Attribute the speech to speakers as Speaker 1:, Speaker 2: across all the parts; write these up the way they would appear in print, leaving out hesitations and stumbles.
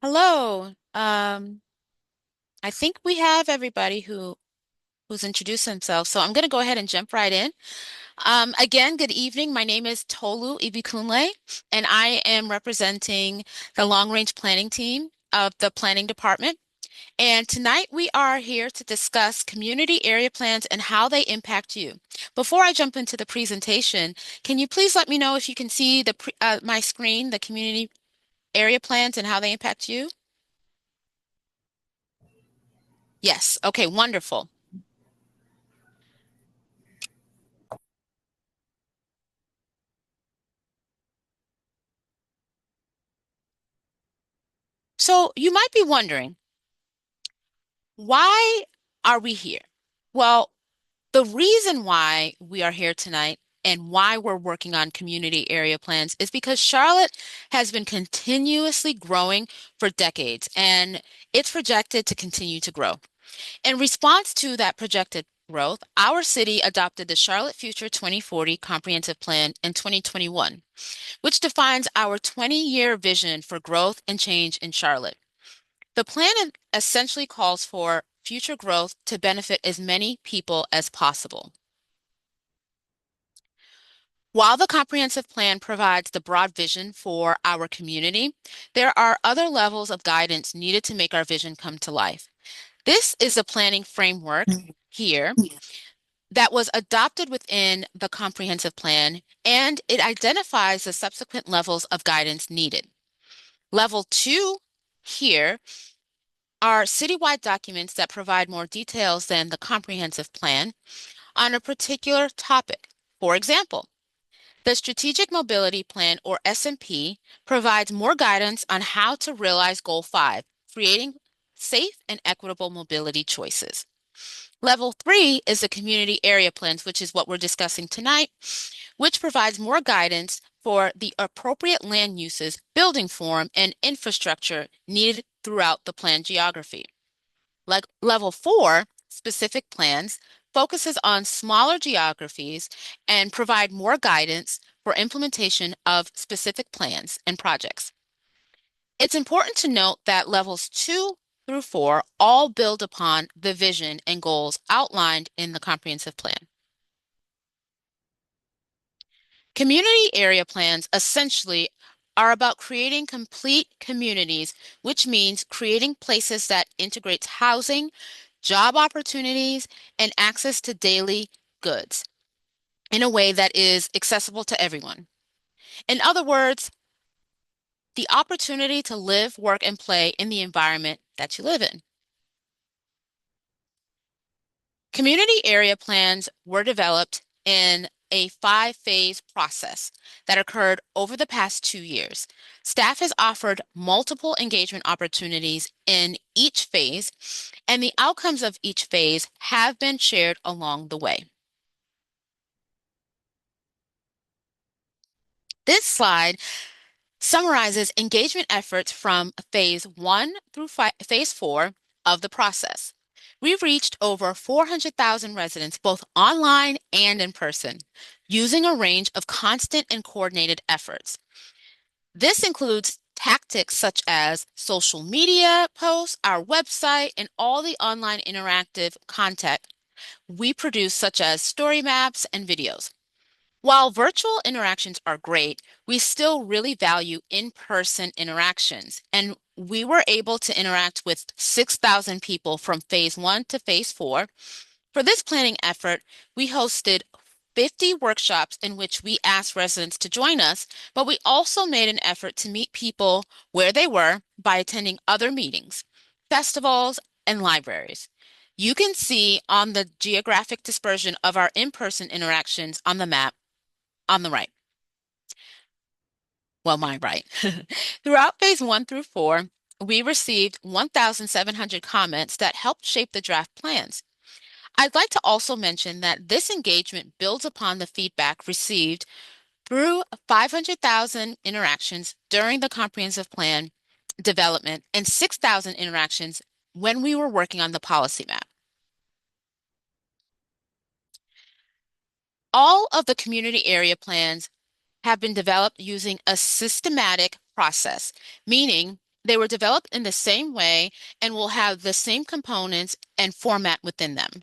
Speaker 1: Hello. I think we have everybody who's introduced themselves, so I'm going to go ahead and jump right in. Again, good evening. My name is Tolu Ibikunle, and I am representing the long range planning team of the planning department. And tonight we are here to discuss community area plans and how they impact you. Before I jump into the presentation, can you please let me know if you can see my screen, the community area plans and how they impact you? Yes. Okay, wonderful. So you might be wondering, why are we here? Well, the reason why we are here tonight and why we're working on community area plans is because Charlotte has been continuously growing for decades and it's projected to continue to grow. In response to that projected growth, our city adopted the Charlotte Future 2040 Comprehensive Plan in 2021, which defines our 20-year vision for growth and change in Charlotte. The plan essentially calls for future growth to benefit as many people as possible. While the comprehensive plan provides the broad vision for our community, there are other levels of guidance needed to make our vision come to life. This is a planning framework here that was adopted within the comprehensive plan, and it identifies the subsequent levels of guidance needed. Level 2 here are citywide documents that provide more details than the comprehensive plan on a particular topic. For example, the Strategic Mobility Plan, or SMP, provides more guidance on how to realize Goal 5, creating safe and equitable mobility choices. Level 3 is the Community Area Plans, which is what we're discussing tonight, which provides more guidance for the appropriate land uses, building form, and infrastructure needed throughout the plan geography. Like level 4, specific plans, focuses on smaller geographies and provide more guidance for implementation of specific plans and projects. It's important to note that levels 2 through 4 all build upon the vision and goals outlined in the comprehensive plan. Community area plans essentially are about creating complete communities, which means creating places that integrates housing, job opportunities, and access to daily goods in a way that is accessible to everyone. In other words, the opportunity to live, work, and play in the environment that you live in. Community area plans were developed in a 5-phase process that occurred over the past 2 years. Staff has offered multiple engagement opportunities in each phase, and the outcomes of each phase have been shared along the way. This slide summarizes engagement efforts from phase 1 through phase 4 of the process. We've reached over 400,000 residents, both online and in person, using a range of constant and coordinated efforts. This includes tactics such as social media posts, our website, and all the online interactive content we produce, such as story maps and videos. While virtual interactions are great, we still really value in-person interactions, and we were able to interact with 6,000 people from phase 1 to phase 4. For this planning effort, we hosted 50 workshops in which we asked residents to join us, but we also made an effort to meet people where they were by attending other meetings, festivals, and libraries. You can see on the geographic dispersion of our in-person interactions on the map on the right. Well, my right. Throughout phase 1 through 4, we received 1,700 comments that helped shape the draft plans. I'd like to also mention that this engagement builds upon the feedback received through 500,000 interactions during the comprehensive plan development and 6,000 interactions when we were working on the policy map. All of the community area plans have been developed using a systematic process, meaning They were developed in the same way and will have the same components and format within them.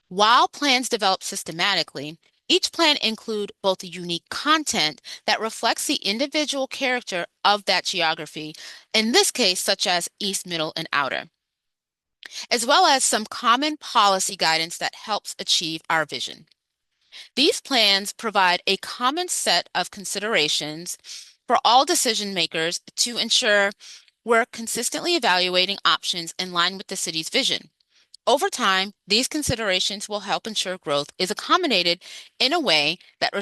Speaker 1: While plans develop systematically, each plan include both a unique content that reflects the individual character of that geography, in this case, such as East, Middle, and Outer, as well as some common policy guidance that helps achieve our vision. These plans provide a common set of considerations for all decision makers to ensure we're consistently evaluating options in line with the city's vision. Over time, these considerations will help ensure growth is accommodated in a way that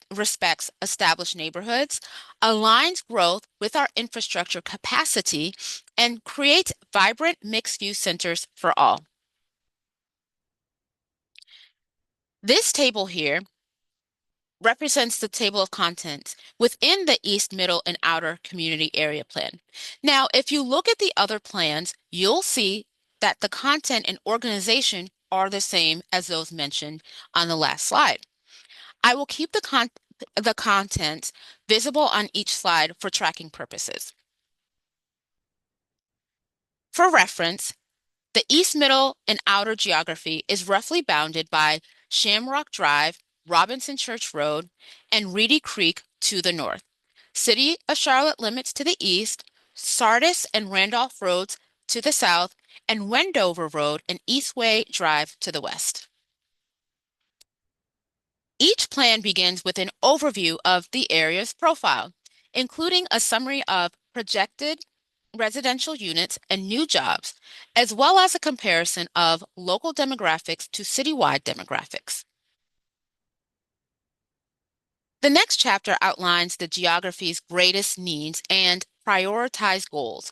Speaker 1: respects established neighborhoods, aligns growth with our infrastructure capacity, and creates vibrant mixed-use centers for all. This table here represents the table of contents within the East, Middle, and Outer Community Area Plan. Now, if you look at the other plans, you'll see that the content and organization are the same as those mentioned on the last slide. I will keep the content visible on each slide for tracking purposes. For reference, the East, Middle, and Outer geography is roughly bounded by Shamrock Drive, Robinson Church Road, and Reedy Creek to the north, City of Charlotte limits to the east, Sardis and Randolph Roads to the south, and Wendover Road and Eastway Drive to the west. Each plan begins with an overview of the area's profile, including a summary of projected residential units and new jobs, as well as a comparison of local demographics to citywide demographics. The next chapter outlines the geography's greatest needs and prioritized goals.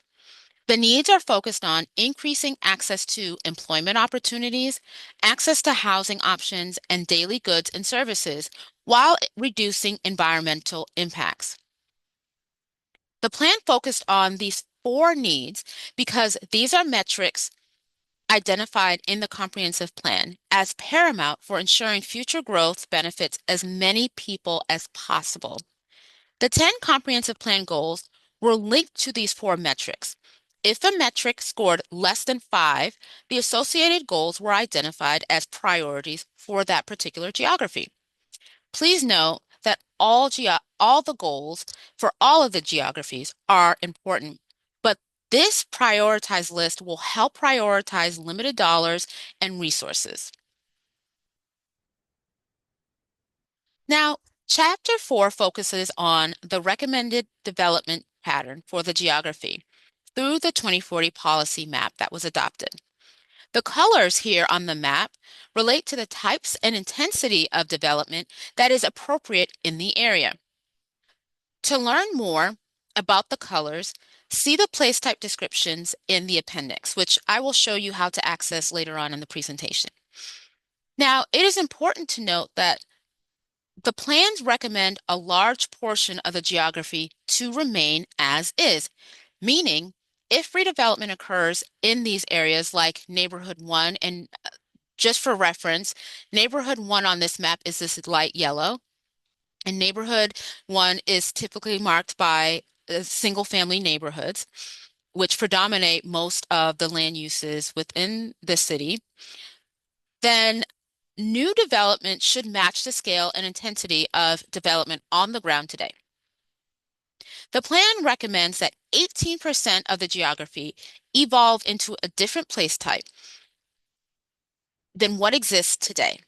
Speaker 1: The needs are focused on increasing access to employment opportunities, access to housing options, and daily goods and services, while reducing environmental impacts. The plan focused on these four needs because these are metrics identified in the comprehensive plan as paramount for ensuring future growth benefits as many people as possible. The 10 comprehensive plan goals were linked to these four metrics. If a metric scored less than 5, the associated goals were identified as priorities for that particular geography. Please note that all the goals for all of the geographies are important, but this prioritized list will help prioritize limited dollars and resources. Now, Chapter 4 focuses on the recommended development pattern for the geography through the 2040 policy map that was adopted. The colors here on the map relate to the types and intensity of development that is appropriate in the area. To learn more about the colors, see the place type descriptions in the appendix, which I will show you how to access later on in the presentation. Now, it is important to note that the plans recommend a large portion of the geography to remain as is, meaning if redevelopment occurs in these areas like Neighborhood 1, and just for reference, Neighborhood 1 on this map is this light yellow, and Neighborhood 1 is typically marked by single-family neighborhoods, which predominate most of the land uses within the city. Then new development should match the scale and intensity of development on the ground today. The plan recommends that 18% of the geography evolve into a different place type than what exists today.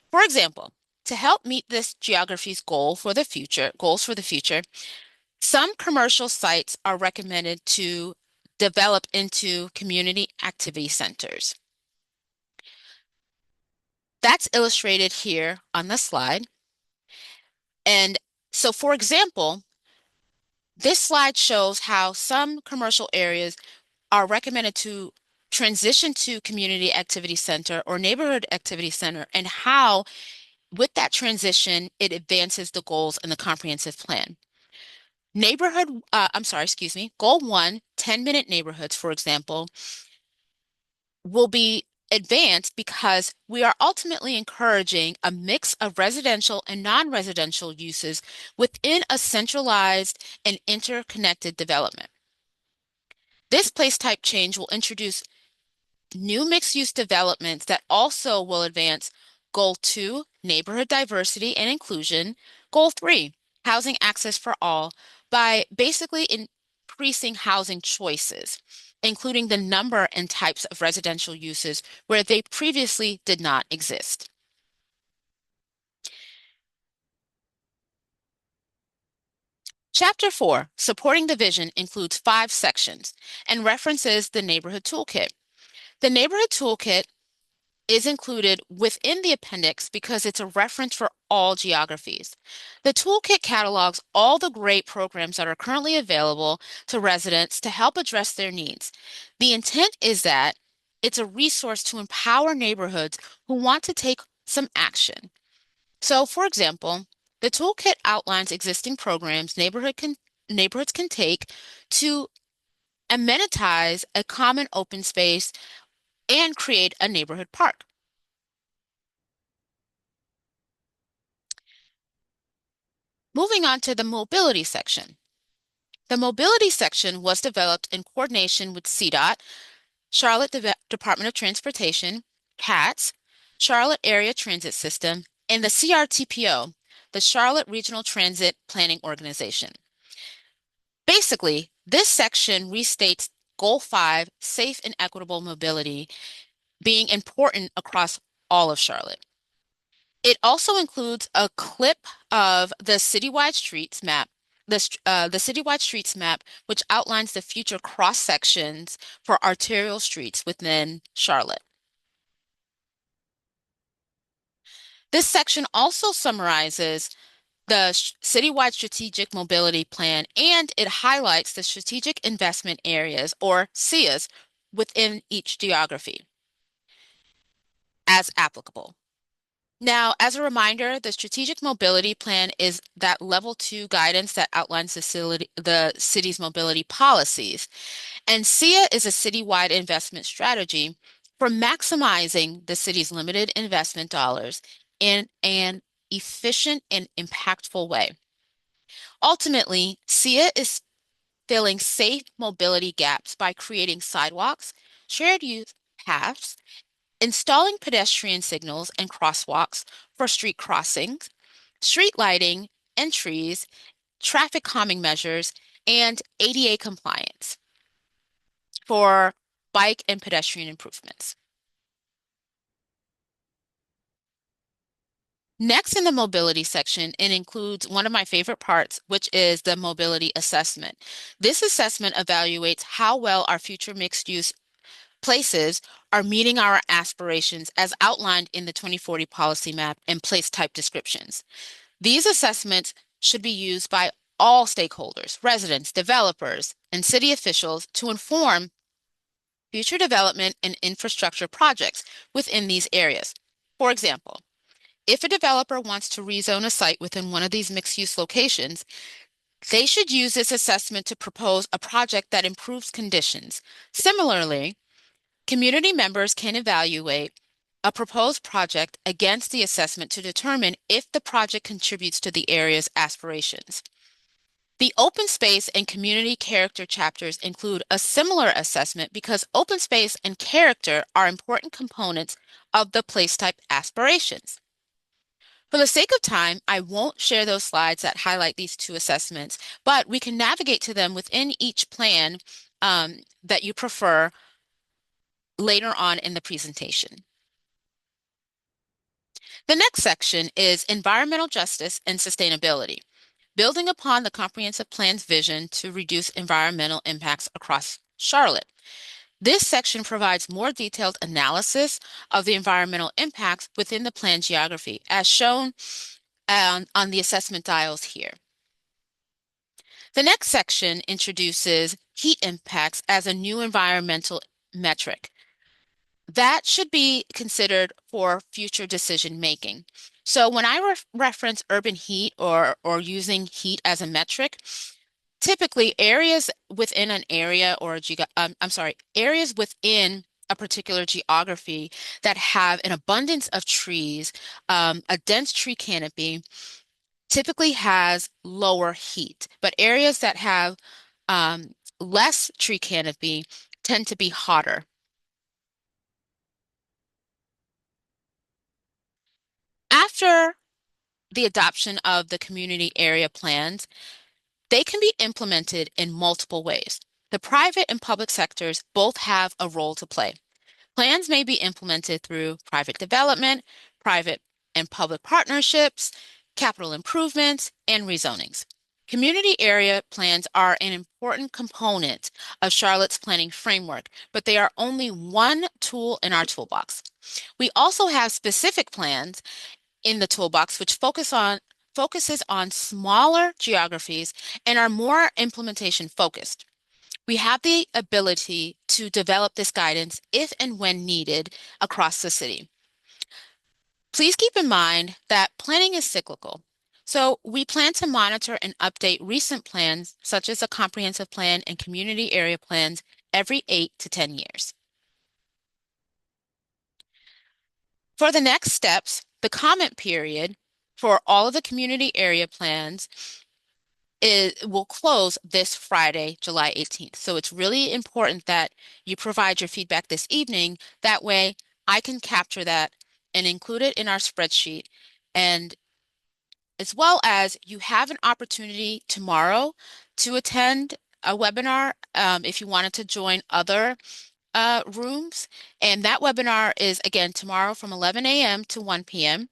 Speaker 1: For example, to help meet this geography's goals for the future, some commercial sites are recommended to develop into community activity centers. That's illustrated here on the slide. And so, for example, this slide shows how some commercial areas are recommended to transition to community activity center or neighborhood activity center, and how, with that transition, it advances the goals in the comprehensive plan. Goal 1, 10-minute neighborhoods, for example, will be advanced because we are ultimately encouraging a mix of residential and non-residential uses within a centralized and interconnected development. This place type change will introduce new mixed-use developments that also will advance Goal 2, neighborhood diversity and inclusion, Goal 3, housing access for all, by basically increasing housing choices, including the number and types of residential uses where they previously did not exist. Chapter 4, Supporting the Vision, includes 5 sections and references the Neighborhood Toolkit. The Neighborhood Toolkit is included within the appendix because it's a reference for all geographies. The toolkit catalogs all the great programs that are currently available to residents to help address their needs. The intent is that it's a resource to empower neighborhoods who want to take some action. So, for example, the toolkit outlines existing programs neighborhoods can take to amenitize a common open space and create a neighborhood park. Moving on to the mobility section. The mobility section was developed in coordination with CDOT, Charlotte Department of Transportation, CATS, Charlotte Area Transit System, and the CRTPO, the Charlotte Regional Transit Planning Organization. Basically, this section restates Goal 5, safe and equitable mobility, being important across all of Charlotte. It also includes a clip of the citywide streets map, the citywide streets map, which outlines the future cross sections for arterial streets within Charlotte. This section also summarizes the citywide strategic mobility plan, and it highlights the strategic investment areas, or SIAs, within each geography as applicable. Now, as a reminder, the strategic mobility plan is that level 2 guidance that outlines the city's mobility policies. And SIA is a citywide investment strategy for maximizing the city's limited investment dollars in an efficient and impactful way. Ultimately, SIA is filling safe mobility gaps by creating sidewalks, shared use paths, installing pedestrian signals and crosswalks for street crossings, street lighting, entries, traffic calming measures, and ADA compliance for bike and pedestrian improvements. Next in the mobility section, it includes one of my favorite parts, which is the mobility assessment. This assessment evaluates how well our future mixed-use places are meeting our aspirations as outlined in the 2040 policy map and place type descriptions. These assessments should be used by all stakeholders, residents, developers, and city officials to inform future development and infrastructure projects within these areas. For example, if a developer wants to rezone a site within one of these mixed-use locations, they should use this assessment to propose a project that improves conditions. Similarly, community members can evaluate a proposed project against the assessment to determine if the project contributes to the area's aspirations. The open space and community character chapters include a similar assessment because open space and character are important components of the place type aspirations. For the sake of time, I won't share those slides that highlight these two assessments, but we can navigate to them within each plan that you prefer later on in the presentation. The next section is environmental justice and sustainability, building upon the comprehensive plan's vision to reduce environmental impacts across Charlotte. This section provides more detailed analysis of the environmental impacts within the plan geography, as shown on the assessment dials here. The next section introduces heat impacts as a new environmental metric. That should be considered for future decision making. So when I reference urban heat or using heat as a metric, typically areas within an area or areas within a particular geography that have an abundance of trees, a dense tree canopy, typically has lower heat, but areas that have less tree canopy tend to be hotter. After the adoption of the community area plans, they can be implemented in multiple ways. The private and public sectors both have a role to play. Plans may be implemented through private development, private and public partnerships, capital improvements, and rezonings. Community area plans are an important component of Charlotte's planning framework, but they are only one tool in our toolbox. We also have specific plans in the toolbox which focuses on smaller geographies and are more implementation focused. We have the ability to develop this guidance if and when needed across the city. Please keep in mind that planning is cyclical. So we plan to monitor and update recent plans, such as a comprehensive plan and community area plans, every 8 to 10 years. For the next steps, the comment period for all of the community area plans will close this Friday, July 18th. So it's really important that you provide your feedback this evening. That way I can capture that and include it in our spreadsheet. And as well as you have an opportunity tomorrow to attend a webinar if you wanted to join other rooms. And that webinar is again tomorrow from 11 a.m. to 1 p.m.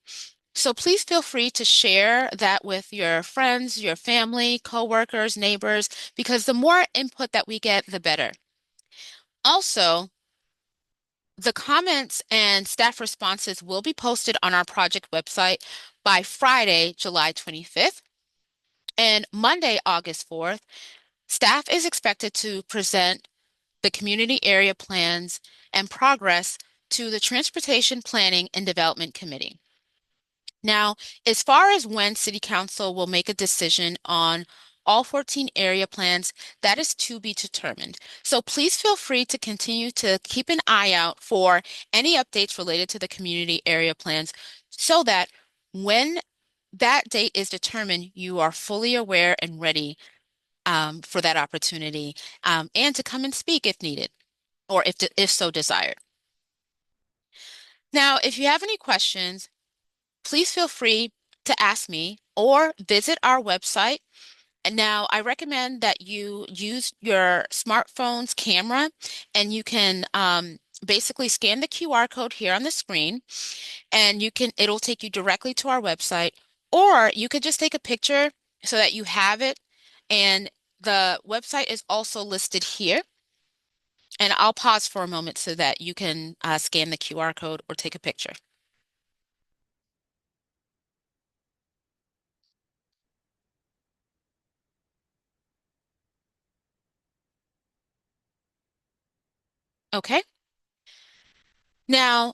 Speaker 1: So please feel free to share that with your friends, your family, coworkers, neighbors, because the more input that we get, the better. Also, the comments and staff responses will be posted on our project website by Friday, July 25th. And Monday, August 4th, staff is expected to present the community area plans and progress to the Transportation Planning and Development Committee. Now, as far as when City Council will make a decision on all 14 area plans, that is to be determined. So please feel free to continue to keep an eye out for any updates related to the community area plans so that when that date is determined, you are fully aware and ready for that opportunity and to come and speak if needed or if so desired. Now, if you have any questions, please feel free to ask me or visit our website. And now I recommend that you use your smartphone's camera and you can basically scan the QR code here on the screen and it'll take you directly to our website, or you could just take a picture so that you have it. And the website is also listed here. And I'll pause for a moment so that you can scan the QR code or take a picture. Okay. Now,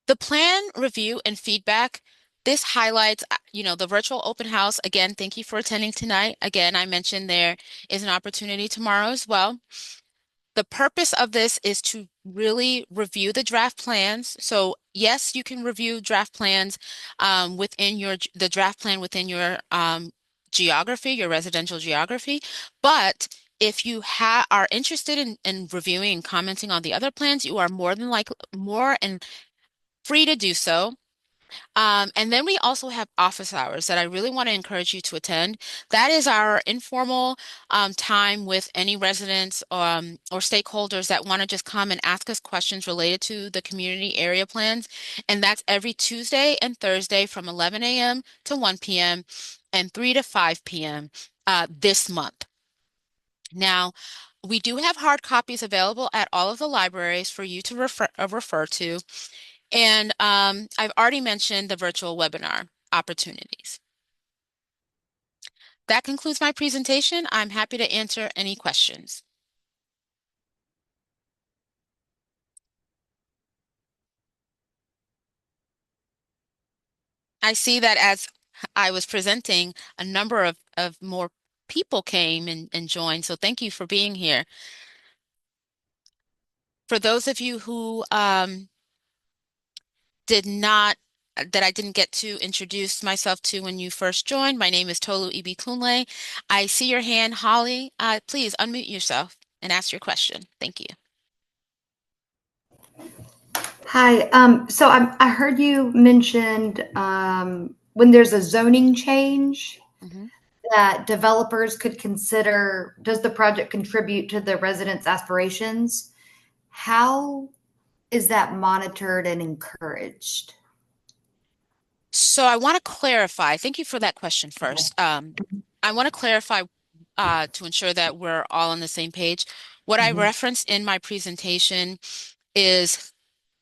Speaker 1: the plan review and feedback, this highlights, the virtual open house. Again, thank you for attending tonight. Again, I mentioned there is an opportunity tomorrow as well. The purpose of this is to really review the draft plans. So yes, you can review draft plans within the draft plan within your geography, your residential geography. But if you are interested in reviewing and commenting on the other plans, you are more and free to do so. And then we also have office hours that I really want to encourage you to attend. That is our informal time with any residents or stakeholders that want to just come and ask us questions related to the community area plans. And that's every Tuesday and Thursday from 11 a.m. to 1 p.m. and 3 to 5 p.m. This month. Now, we do have hard copies available at all of the libraries for you to refer to. And I've already mentioned the virtual webinar opportunities. That concludes my presentation. I'm happy to answer any questions. I see that as I was presenting, a number of more people came and joined, so thank you for being here. For those of you who did not that I didn't get to introduce myself to when you first joined. My name is Tolu Ibikunle. I see your hand, Holly. Please unmute yourself and ask your question. Thank you.
Speaker 2: Hi. I heard you mentioned when there's a zoning change
Speaker 1: Mhm.
Speaker 2: that developers could consider, does the project contribute to the residents' aspirations? How is that monitored and encouraged?
Speaker 1: So I want to clarify. Thank you for that question
Speaker 2: Okay.
Speaker 1: first. I want to clarify to ensure that we're all on the same page. What I
Speaker 2: Mhm.
Speaker 1: referenced in my presentation is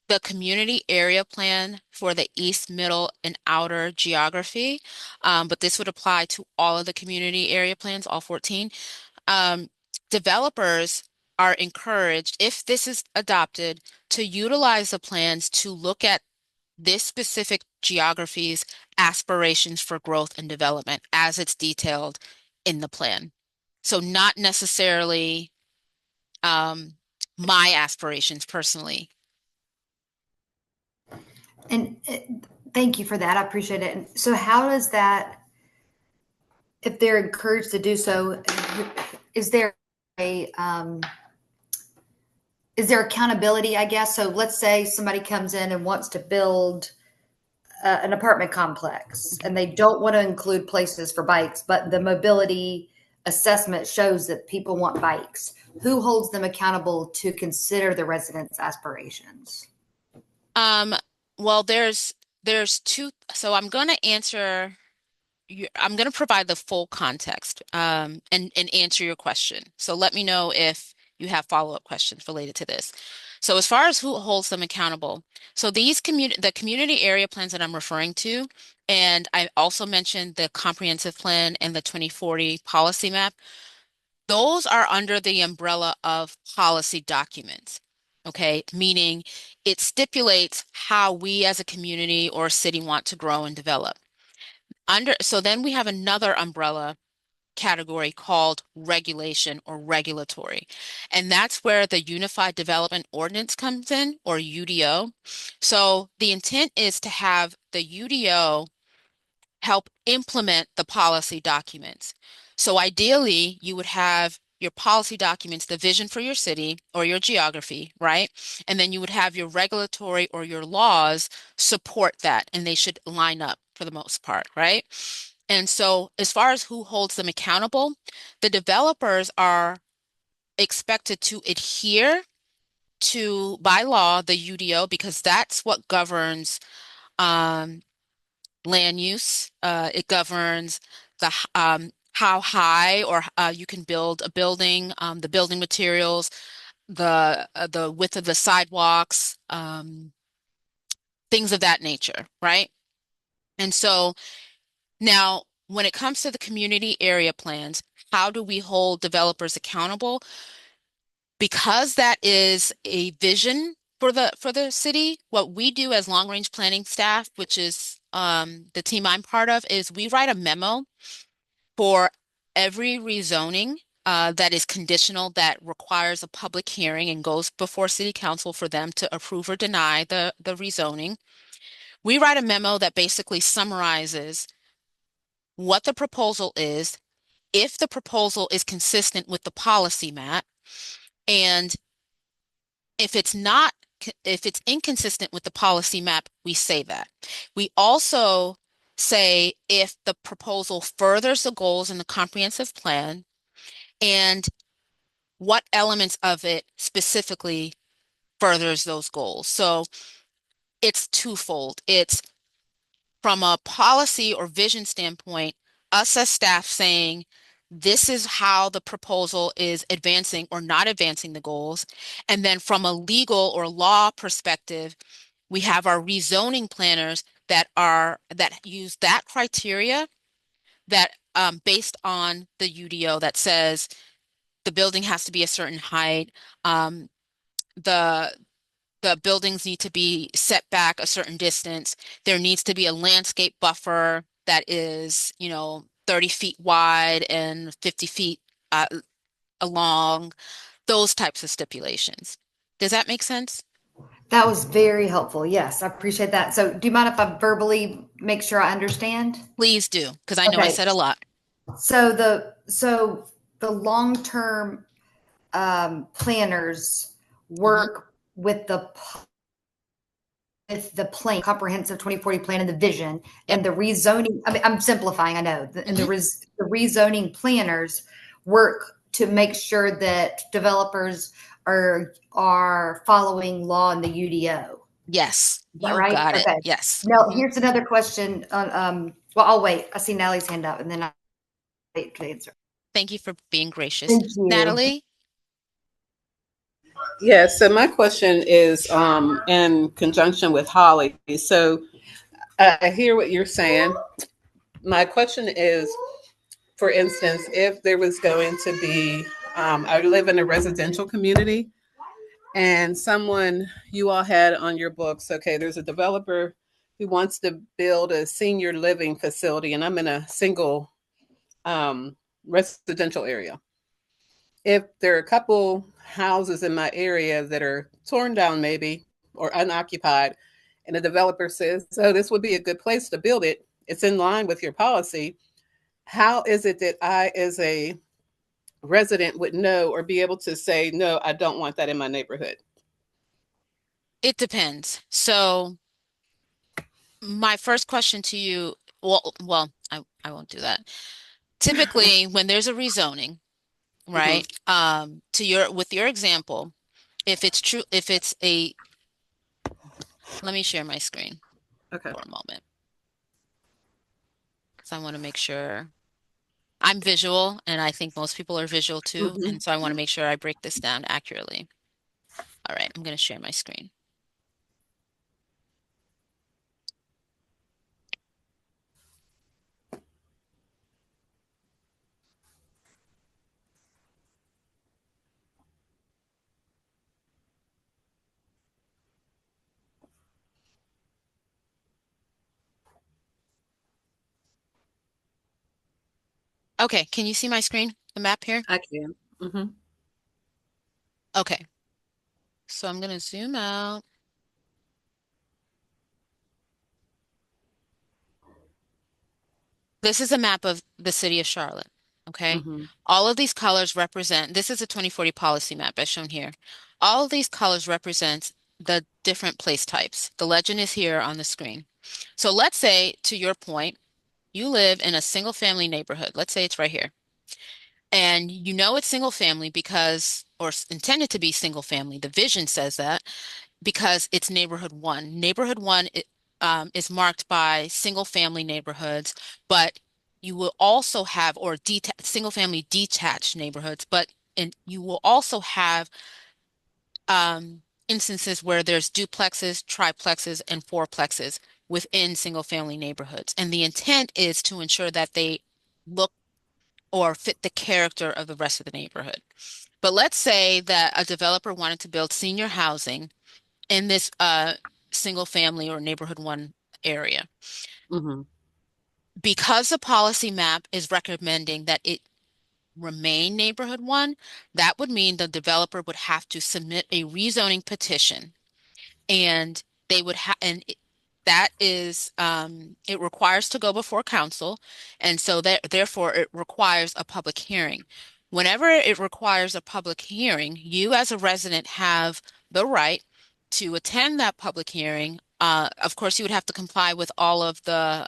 Speaker 1: the community area plan for the east, middle, and outer geography. But this would apply to all of the community area plans, all 14. Um, Developers are encouraged, if this is adopted, to utilize the plans to look at this specific geography's aspirations for growth and development as it's detailed in the plan. So not necessarily um, my aspirations personally.
Speaker 2: And thank you for that. I appreciate it. And so, how does that, if they're encouraged to do so, is there a is there accountability, I guess? So let's say somebody comes in and wants to build an apartment complex
Speaker 1: Mhm.
Speaker 2: and they don't want to include places for bikes, but the mobility assessment shows that people want bikes. Who holds them accountable to consider the residents' aspirations?
Speaker 1: Um, well, there's two, so I'm going to answer I'm going to provide the full context and answer your question. So let me know if you have follow-up questions related to this. So as far as who holds them accountable, so the community area plans that I'm referring to, and I also mentioned the comprehensive plan and the 2040 policy map, those are under the umbrella of policy documents. Okay, meaning it stipulates how we as a community or city want to grow and develop. So then we have another umbrella category called regulation or regulatory. And that's where the Unified Development Ordinance comes in, or UDO. So the intent is to have the UDO help implement the policy documents. So ideally, you would have your policy documents, the vision for your city or your geography, right? And then you would have your regulatory or your laws support that, and they should line up for the most part, right? And so, as far as who holds them accountable, the developers are expected to adhere to, by law, the UDO because that's what governs um, land use. It governs how high or you can build a building, the building materials, the width of the sidewalks, things of that nature, right? And so now, when it comes to the community area plans, how do we hold developers accountable? Because that is a vision for the city, what we do as long range planning staff, which is the team I'm part of, is we write a memo for every rezoning that is conditional that requires a public hearing and goes before city council for them to approve or deny the rezoning. We write a memo that basically summarizes what the proposal is, if the proposal is consistent with the policy map, and if it's not, if it's inconsistent with the policy map, we say that. We also say if the proposal furthers the goals in the comprehensive plan and what elements of it specifically furthers those goals. So it's twofold. It's from a policy or vision standpoint, us as staff saying, this is how the proposal is advancing or not advancing the goals. And then from a legal or law perspective, we have our rezoning planners that use that criteria that based on the UDO that says the building has to be a certain height, um, the the buildings need to be set back a certain distance. There needs to be a landscape buffer that is, 30 feet wide and 50 feet uh, along, those types of stipulations. Does that make sense?
Speaker 2: That was very helpful. Yes, I appreciate that. So, do you mind if I verbally make sure I understand?
Speaker 1: Please do, because I know I
Speaker 2: Okay.
Speaker 1: said a lot.
Speaker 2: So the long-term planners
Speaker 1: Hmm.
Speaker 2: work with the plan, comprehensive 2040 plan and the vision
Speaker 1: Yep.
Speaker 2: and the rezoning. I mean, I'm simplifying, I know. And
Speaker 1: Hmm.
Speaker 2: the rezoning planners work to make sure that developers are following law in the UDO.
Speaker 1: Yes,
Speaker 2: Is that
Speaker 1: you
Speaker 2: right?
Speaker 1: got it.
Speaker 2: Okay.
Speaker 1: Yes.
Speaker 2: Now,
Speaker 1: Hmm.
Speaker 2: here's another question. Well, I'll wait. I see Natalie's hand up, and then I can answer.
Speaker 1: Thank you for being gracious.
Speaker 2: Thank you.
Speaker 1: Natalie?
Speaker 3: Yeah, so my question is in conjunction with Holly. So I hear what you're saying. My question is, for instance, if there was going to be, I live in a residential community, and someone you all had on your books, okay, there's a developer who wants to build a senior living facility, and I'm in a single um, residential area. If there are a couple houses in my area that are torn down, maybe, or unoccupied, and the developer says, "So this would be a good place to build it. It's in line with your policy." How is it that I, as a resident, would know or be able to say, "No, I don't want that in my neighborhood"?
Speaker 1: It depends. So, my first question to you, I won't do that. Typically, when there's a rezoning,
Speaker 3: Hmm.
Speaker 1: right? With your example, if it's true, if it's a, let me share my screen
Speaker 3: Okay.
Speaker 1: for a moment because I want to make sure I'm visual, and I think most people are visual too,
Speaker 3: Hmm.
Speaker 1: and so I want to make sure I break this down accurately. All right, I'm going to share my screen. Okay, can you see my screen, the map here?
Speaker 3: I can. Hmm.
Speaker 1: Okay, so I'm going to zoom out. This is a map of the city of Charlotte. Okay.
Speaker 3: Hmm.
Speaker 1: All of these colors represent, this is a 2040 policy map as shown here. All of these colors represent the different place types. The legend is here on the screen. So let's say, to your point, you live in a single family neighborhood. Let's say it's right here. And you know it's single family because, or intended to be single family. The vision says that because it's neighborhood one. Neighborhood one is marked by single family neighborhoods, but you will also have, or single family detached neighborhoods, but you will also have instances where there's duplexes, triplexes, and fourplexes within single family neighborhoods. And the intent is to ensure that they look or fit the character of the rest of the neighborhood. But let's say that a developer wanted to build senior housing in this single family or neighborhood one area.
Speaker 3: Hmm.
Speaker 1: Because the policy map is recommending that it remain neighborhood one, that would mean the developer would have to submit a rezoning petition, and they would have, that is, it requires to go before council, and so that therefore it requires a public hearing. Whenever it requires a public hearing, you as a resident have the right to attend that public hearing. Of course, you would have to comply with all of the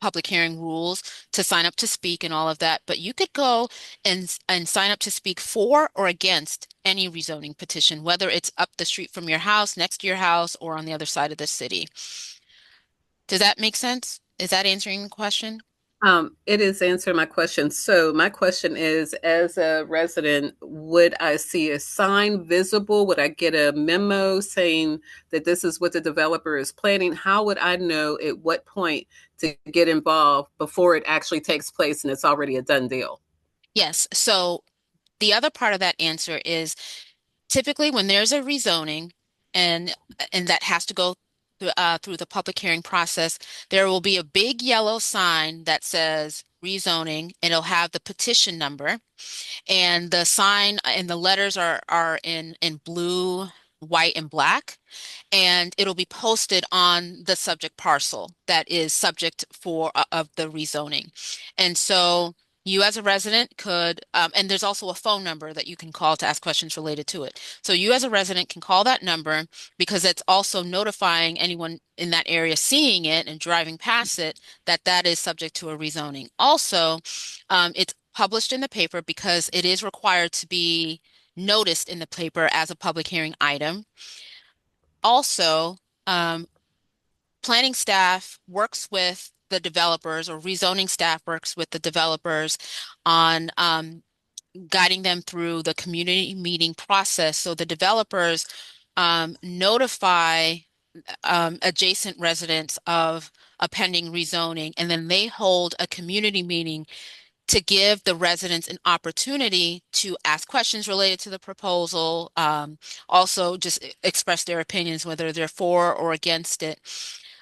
Speaker 1: public hearing rules to sign up to speak and all of that, but you could go and sign up to speak for or against any rezoning petition, whether it's up the street from your house, next to your house, or on the other side of the city. Does that make sense? Is that answering the question?
Speaker 3: It is answering my question. So my question is, as a resident, would I see a sign visible? Would I get a memo saying that this is what the developer is planning? How would I know at what point to get involved before it actually takes place and it's already a done deal?
Speaker 1: Yes. So the other part of that answer is typically when there's a rezoning and that has to go through the public hearing process, there will be a big yellow sign that says rezoning, and it'll have the petition number. And the sign and the letters are in blue. white and black, and it'll be posted on the subject parcel that is subject for of the rezoning. And so you as a resident could, and there's also a phone number that you can call to ask questions related to it. So you as a resident can call that number because it's also notifying anyone in that area seeing it and driving past it that that is subject to a rezoning. Also, it's published in the paper because it is required to be noticed in the paper as a public hearing item. Also, um, planning staff works with the developers, or rezoning staff works with the developers on guiding them through the community meeting process. So the developers notify adjacent residents of a pending rezoning, and then they hold a community meeting to give the residents an opportunity to ask questions related to the proposal, also just express their opinions, whether they're for or against it.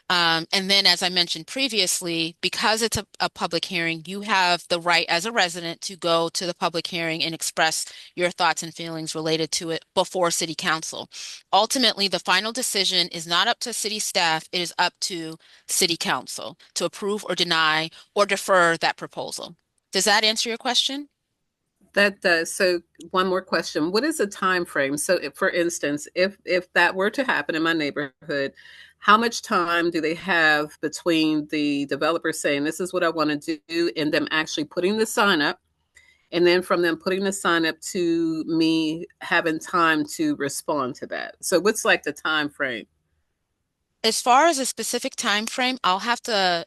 Speaker 1: And then, as I mentioned previously, because it's a public hearing, you have the right as a resident to go to the public hearing and express your thoughts and feelings related to it before City Council. Ultimately, the final decision is not up to city staff, it is up to City Council to approve or deny or defer that proposal. Does that answer your question?
Speaker 3: That does. So one more question. What is a time frame? So for instance, if that were to happen in my neighborhood, how much time do they have between the developer saying this is what I want to do and them actually putting the sign up, and then from them putting the sign up to me having time to respond to that? So what's like the time frame?
Speaker 1: As far as a specific time frame, I'll have to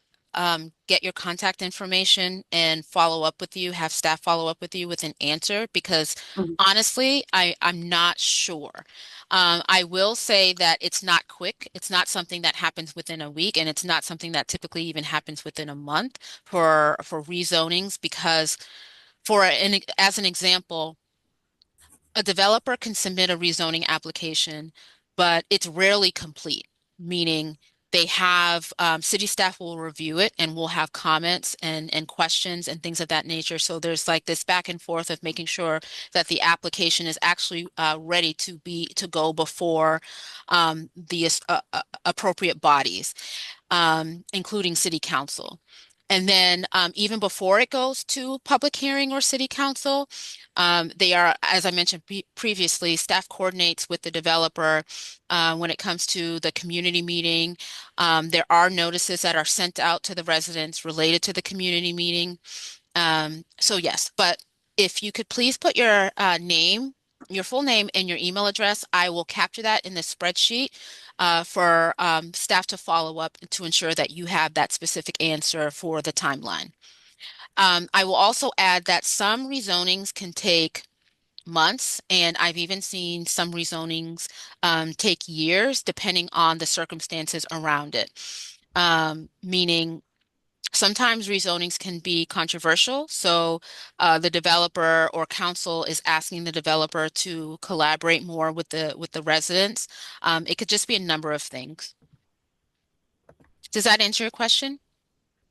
Speaker 1: get your contact information and follow up with you, have staff follow up with you with an answer because
Speaker 3: Mhm.
Speaker 1: honestly, I'm not sure. I will say that it's not quick. It's not something that happens within a week, and it's not something that typically even happens within a month for rezonings because as an example, a developer can submit a rezoning application, but it's rarely complete, meaning they have city staff will review it and will have comments and questions and things of that nature. So there's like this back and forth of making sure that the application is actually ready to go before the appropriate bodies, including city council. And then even before it goes to public hearing or city council, they are, as I mentioned previously, staff coordinates with the developer when it comes to the community meeting. There are notices that are sent out to the residents related to the community meeting. So yes, but if you could please put your name, your full name and your email address, I will capture that in the spreadsheet for staff to follow up to ensure that you have that specific answer for the timeline. I will also add that some rezonings can take months, and I've even seen some rezonings take years depending on the circumstances around it. Meaning sometimes rezonings can be controversial, so the developer or council is asking the developer to collaborate more with the residents. It could just be a number of things. Does that answer your question?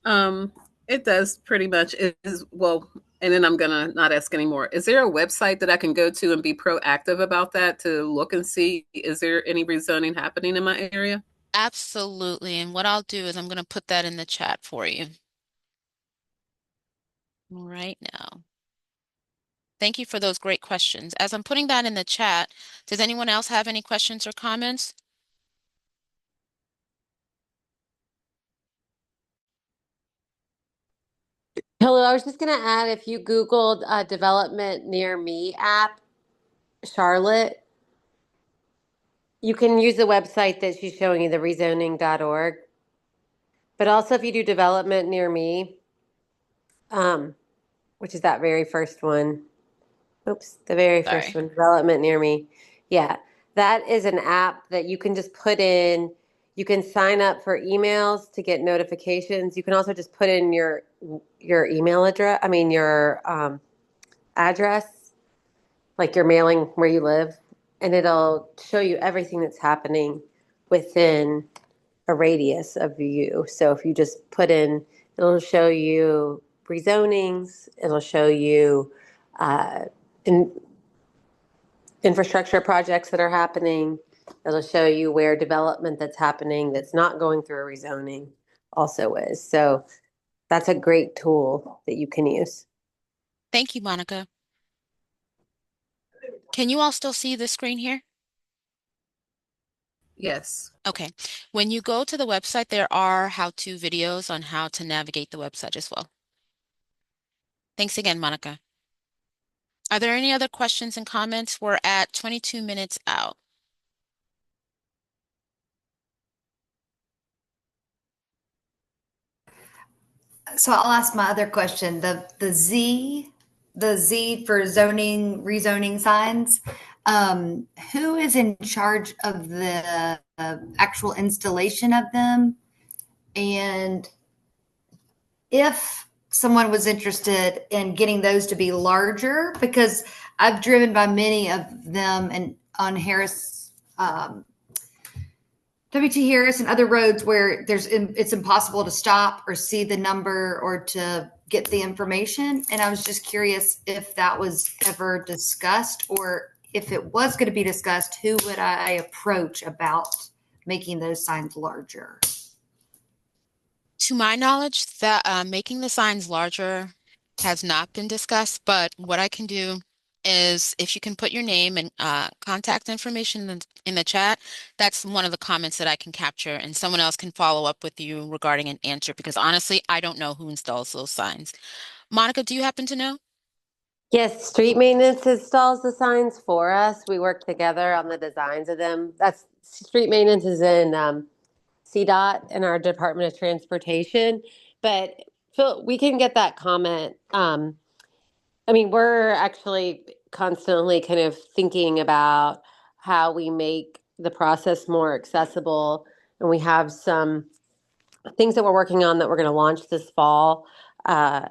Speaker 3: Um, it does pretty much. It is well, and then I'm gonna not ask anymore. Is there a website that I can go to and be proactive about that to look and see is there any rezoning happening in my area?
Speaker 1: Absolutely. And what I'll do is I'm going to put that in the chat for you right now. Thank you for those great questions. As I'm putting that in the chat, does anyone else have any questions or comments?
Speaker 4: Hello, I was just going to add if you Googled Development Near Me app, Charlotte, you can use the website that she's showing you, the rezoning.org. But also, if you do Development Near Me, um, which is that very first one, oops, the very first
Speaker 1: Sorry.
Speaker 4: one, Development Near Me. Yeah, that is an app that you can just put in. You can sign up for emails to get notifications. You can also just put in your email address, I mean, your address, like your mailing where you live, and it'll show you everything that's happening within a radius of you. So if you just put in, it'll show you rezonings, it'll show you uh, in, infrastructure projects that are happening. It'll show you where development that's happening that's not going through a rezoning also is. So that's a great tool that you can use.
Speaker 1: Thank you, Monica. Can you all still see the screen here?
Speaker 3: Yes.
Speaker 1: Okay. When you go to the website, there are how-to videos on how to navigate the website as well. Thanks again, Monica. Are there any other questions and comments? We're at 22 minutes out.
Speaker 2: So I'll ask my other question. The Z for zoning, rezoning signs. Who is in charge of the actual installation of them? And if someone was interested in getting those to be larger, because I've driven by many of them and on Harris, WT Harris and other roads where it's impossible to stop or see the number or to get the information. And I was just curious if that was ever discussed, or if it was going to be discussed, who would I approach about making those signs larger?
Speaker 1: To my knowledge, that making the signs larger has not been discussed, but what I can do is if you can put your name and contact information in the chat, that's one of the comments that I can capture, and someone else can follow up with you regarding an answer, because honestly, I don't know who installs those signs. Monica, do you happen to know?
Speaker 4: Yes, street maintenance installs the signs for us. We work together on the designs of them. That's street maintenance is in CDOT in our Department of Transportation. But Phil, we can get that comment. I mean, we're actually constantly kind of thinking about how we make the process more accessible. And we have some things that we're working on that we're going to launch this fall uh,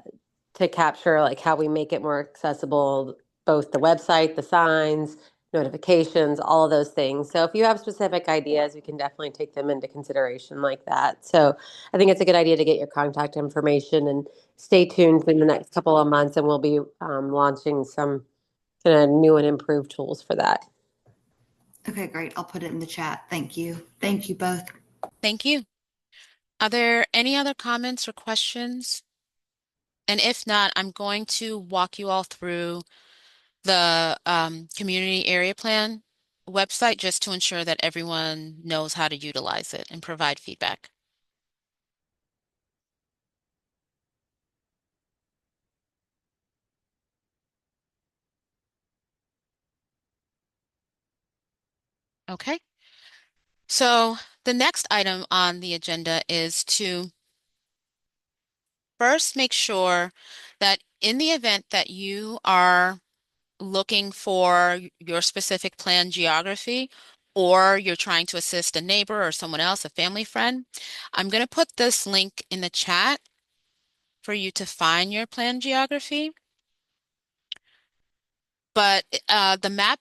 Speaker 4: to capture like how we make it more accessible, both the website, the signs, notifications, all of those things. So if you have specific ideas, we can definitely take them into consideration like that. So I think it's a good idea to get your contact information and stay tuned in the next couple of months, and we'll be launching some kind of new and improved tools for that.
Speaker 2: Okay, great. I'll put it in the chat. Thank you. Thank you both.
Speaker 1: Thank you. Are there any other comments or questions? And if not, I'm going to walk you all through the community area plan website just to ensure that everyone knows how to utilize it and provide feedback. Okay. So the next item on the agenda is to first make sure that in the event that you are looking for your specific plan geography, or you're trying to assist a neighbor or someone else, a family friend, I'm going to put this link in the chat for you to find your plan geography. But the map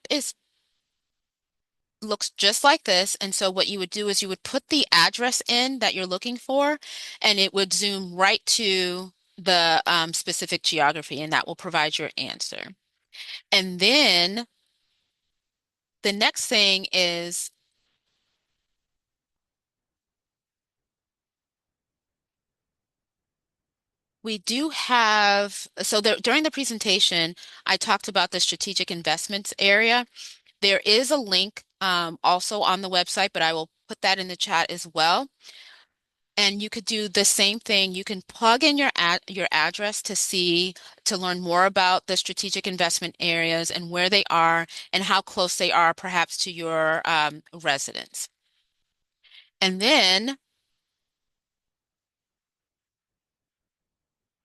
Speaker 1: looks just like this. And so what you would do is you would put the address in that you're looking for, and it would zoom right to the specific geography, and that will provide your answer. And then the next thing is we do have, so during the presentation, I talked about the strategic investments area. There is a link also on the website, but I will put that in the chat as well. And you could do the same thing. You can plug in your address to learn more about the strategic investment areas and where they are and how close they are perhaps to your residence. And then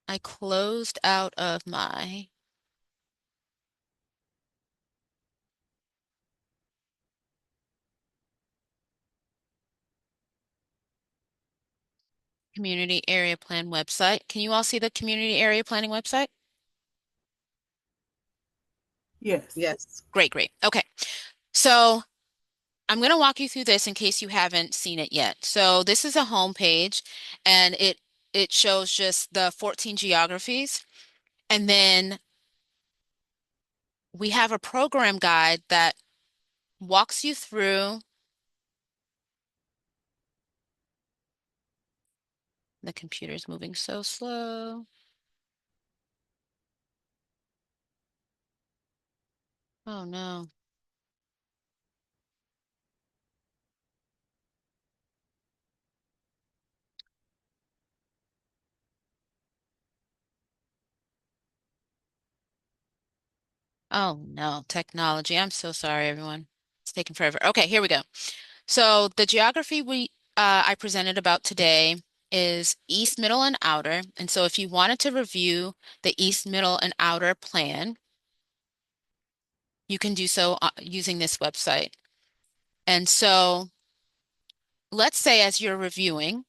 Speaker 1: I closed out of my community area plan website. Can you all see the community area planning website?
Speaker 3: Yes. Yes.
Speaker 1: Great, great. Okay. So I'm going to walk you through this in case you haven't seen it yet. So this is a home page, and it shows just the 14 geographies. And then we have a program guide that walks you through The computer's moving so slow. Oh no. Oh no, technology. I'm so sorry, everyone. It's taking forever. Okay, here we go. So the geography I presented about today is East, Middle, and Outer. And so if you wanted to review the East, Middle, and Outer plan, you can do so using this website. And so let's say as you're reviewing,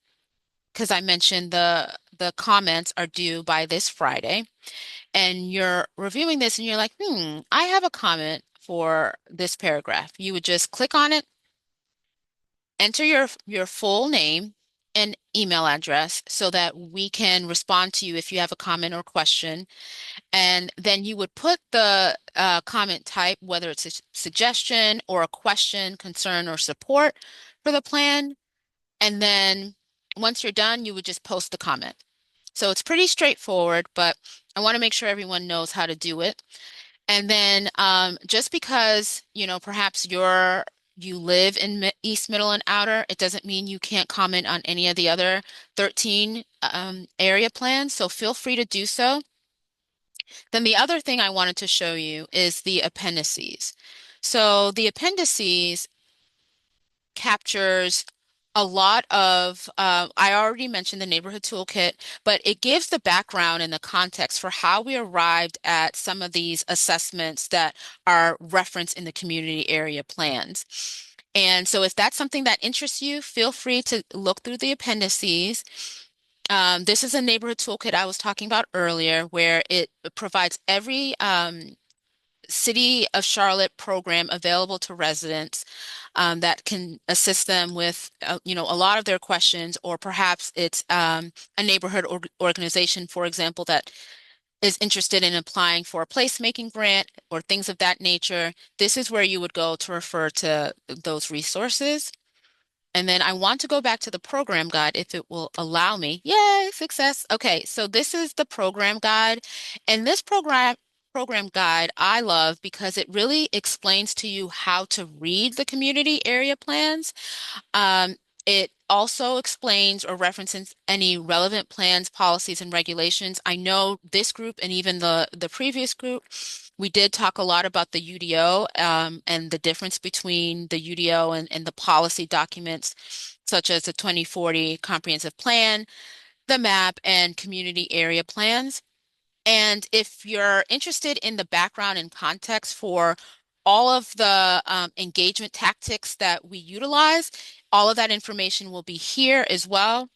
Speaker 1: because I mentioned the comments are due by this Friday, and you're reviewing this and you're like, I have a comment for this paragraph. You would just click on it, enter your full name and email address so that we can respond to you if you have a comment or question. And then you would put the comment type, whether it's a suggestion or a question, concern, or support for the plan. And then once you're done, you would just post the comment. So it's pretty straightforward, but I want to make sure everyone knows how to do it. And then just because, perhaps you live in East, Middle, and Outer, it doesn't mean you can't comment on any of the other 13 area plans. So feel free to do so. Then the other thing I wanted to show you is the appendices. So the appendices captures a lot of, I already mentioned the neighborhood toolkit, but it gives the background and the context for how we arrived at some of these assessments that are referenced in the community area plans. And so if that's something that interests you, feel free to look through the appendices. This is a neighborhood toolkit I was talking about earlier, where it provides every City of Charlotte program available to residents that can assist them with, a lot of their questions, or perhaps it's a neighborhood organization, for example, that is interested in applying for a placemaking grant or things of that nature. This is where you would go to refer to those resources. And then I want to go back to the program guide if it will allow me. Yay, success. Okay, so this is the program guide. And this program guide I love because it really explains to you how to read the community area plans. It also explains or references any relevant plans, policies, and regulations. I know this group and even the previous group, we did talk a lot about the UDO and the difference between the UDO and the policy documents, such as the 2040 Comprehensive Plan, the MAP, and community area plans. And if you're interested in the background and context for all of the engagement tactics that we utilize, all of that information will be here as well.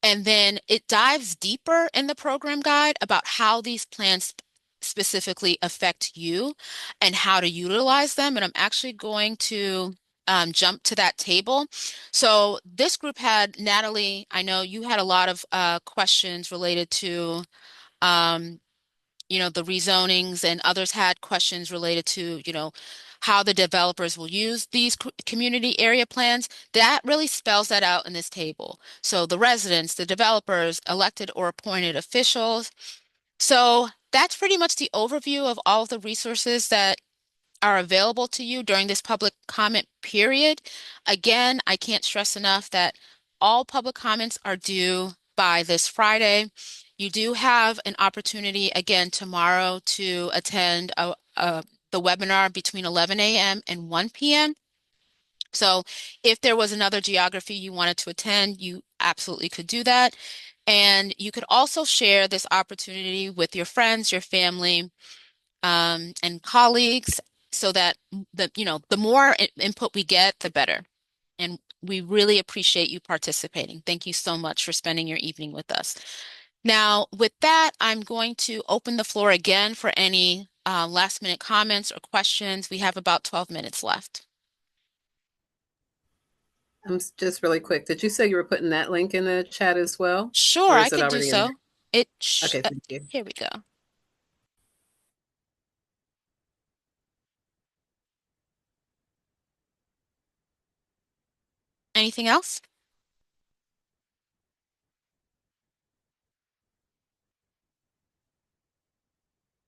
Speaker 1: And then it dives deeper in the program guide about how these plans specifically affect you and how to utilize them. And I'm actually going to jump to that table. So this group had, Natalie, I know you had a lot of questions related to um, the rezonings, and others had questions related to, how the developers will use these community area plans. That really spells that out in this table. So the residents, the developers, elected or appointed officials. So that's pretty much the overview of all of the resources that are available to you during this public comment period. Again, I can't stress enough that all public comments are due by this Friday. You do have an opportunity again tomorrow to attend the webinar between 11 a.m. and 1 p.m. So if there was another geography you wanted to attend, you absolutely could do that. And you could also share this opportunity with your friends, your family, and colleagues, so that the more input we get, the better. And we really appreciate you participating. Thank you so much for spending your evening with us. Now, with that, I'm going to open the floor again for any last minute comments or questions. We have about 12 minutes left.
Speaker 3: Just really quick. Did you say you were putting that link in the chat as well?
Speaker 1: Sure,
Speaker 3: Or
Speaker 1: I
Speaker 3: is it
Speaker 1: can do
Speaker 3: already in there?
Speaker 1: so.
Speaker 3: Okay, thank you.
Speaker 1: Here we go. Anything else?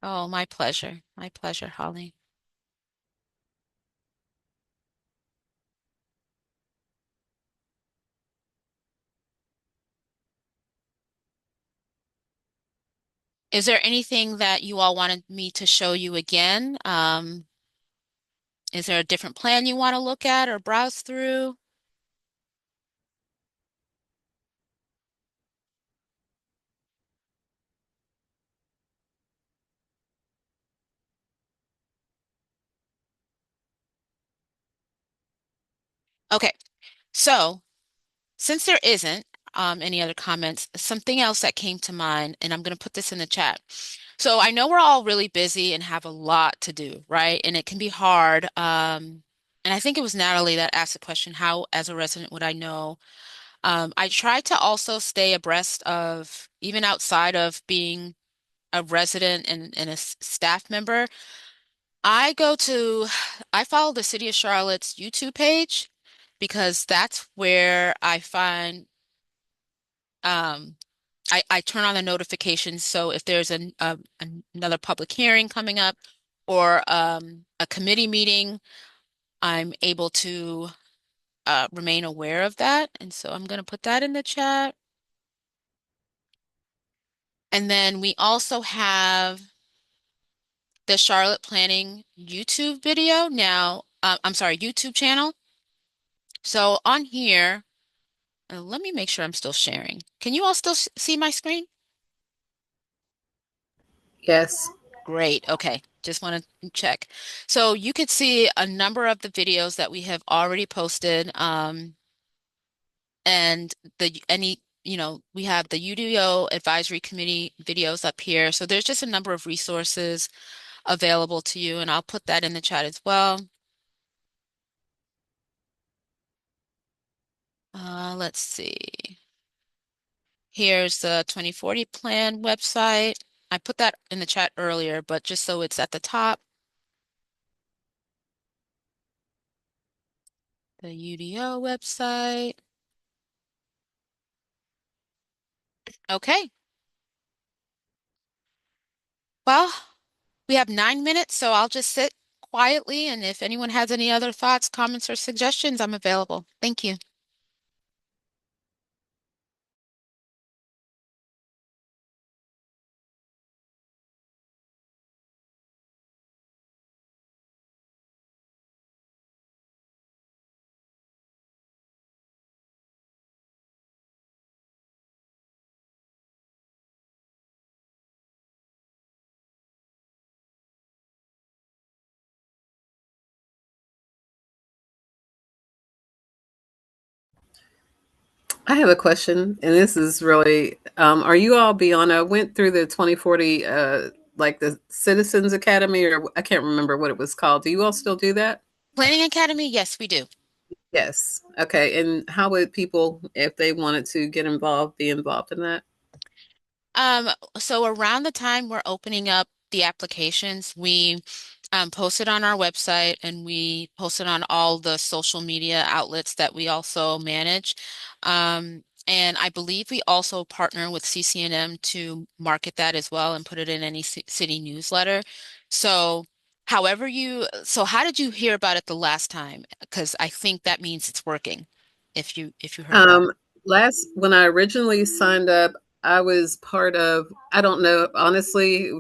Speaker 1: Oh, my pleasure. My pleasure, Holly. Is there anything that you all wanted me to show you again? Is there a different plan you want to look at or browse through? Okay, so since there isn't any other comments, something else that came to mind, and I'm going to put this in the chat. So I know we're all really busy and have a lot to do, right? And it can be hard. And I think it was Natalie that asked the question, how, as a resident, would I know? I try to also stay abreast of, even outside of being a resident and a staff member, I go to, I follow the City of Charlotte's YouTube page because that's where I find, um, I turn on the notifications. So if there's another public hearing coming up or a committee meeting, I'm able to remain aware of that. And so I'm going to put that in the chat. And then we also have the Charlotte Planning YouTube video now. I'm sorry, YouTube channel. So on here, let me make sure I'm still sharing. Can you all still see my screen?
Speaker 3: Yes.
Speaker 1: Great. Okay. Just want to check. So you could see a number of the videos that we have already posted. And we have the UDO Advisory Committee videos up here. So there's just a number of resources available to you, and I'll put that in the chat as well. Let's see. Here's the 2040 plan website. I put that in the chat earlier, but just so it's at the top, the UDO website. Okay. Well, we have 9 minutes, so I'll just sit quietly, and if anyone has any other thoughts, comments, or suggestions, I'm available. Thank you.
Speaker 3: I have a question, and this is really, are you all beyond? I went through the 2040, like the Citizens Academy, or I can't remember what it was called. Do you all still do that?
Speaker 1: Planning Academy, yes, we do.
Speaker 3: Yes. Okay. And how would people, if they wanted to get involved, be involved in that?
Speaker 1: Um, so around the time we're opening up the applications, we post it on our website and we post it on all the social media outlets that we also manage. And I believe we also partner with CCNM to market that as well and put it in any city newsletter. So so how did you hear about it the last time? Because I think that means it's working if you heard about it.
Speaker 3: Um, when I originally signed up, I was part of, I don't know, honestly,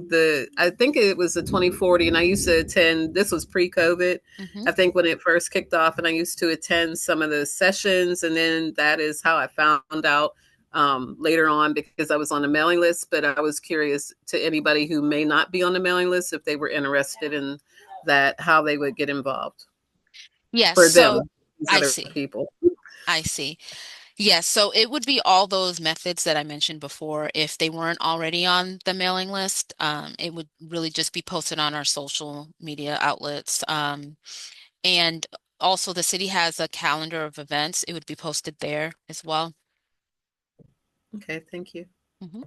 Speaker 3: I think it was the 2040, and I used to attend, this was pre-COVID,
Speaker 1: Hmm.
Speaker 3: I think when it first kicked off, and I used to attend some of the sessions, and then that is how I found out later on because I was on the mailing list, but I was curious to anybody who may not be on the mailing list if they were interested in that, how they would get involved
Speaker 1: Yes,
Speaker 3: for them,
Speaker 1: so
Speaker 3: these
Speaker 1: I
Speaker 3: other
Speaker 1: see.
Speaker 3: people.
Speaker 1: I see. Yes, so it would be all those methods that I mentioned before. If they weren't already on the mailing list, it would really just be posted on our social media outlets. And also, the city has a calendar of events. It would be posted there as well.
Speaker 3: Okay, thank you.
Speaker 1: Mhm.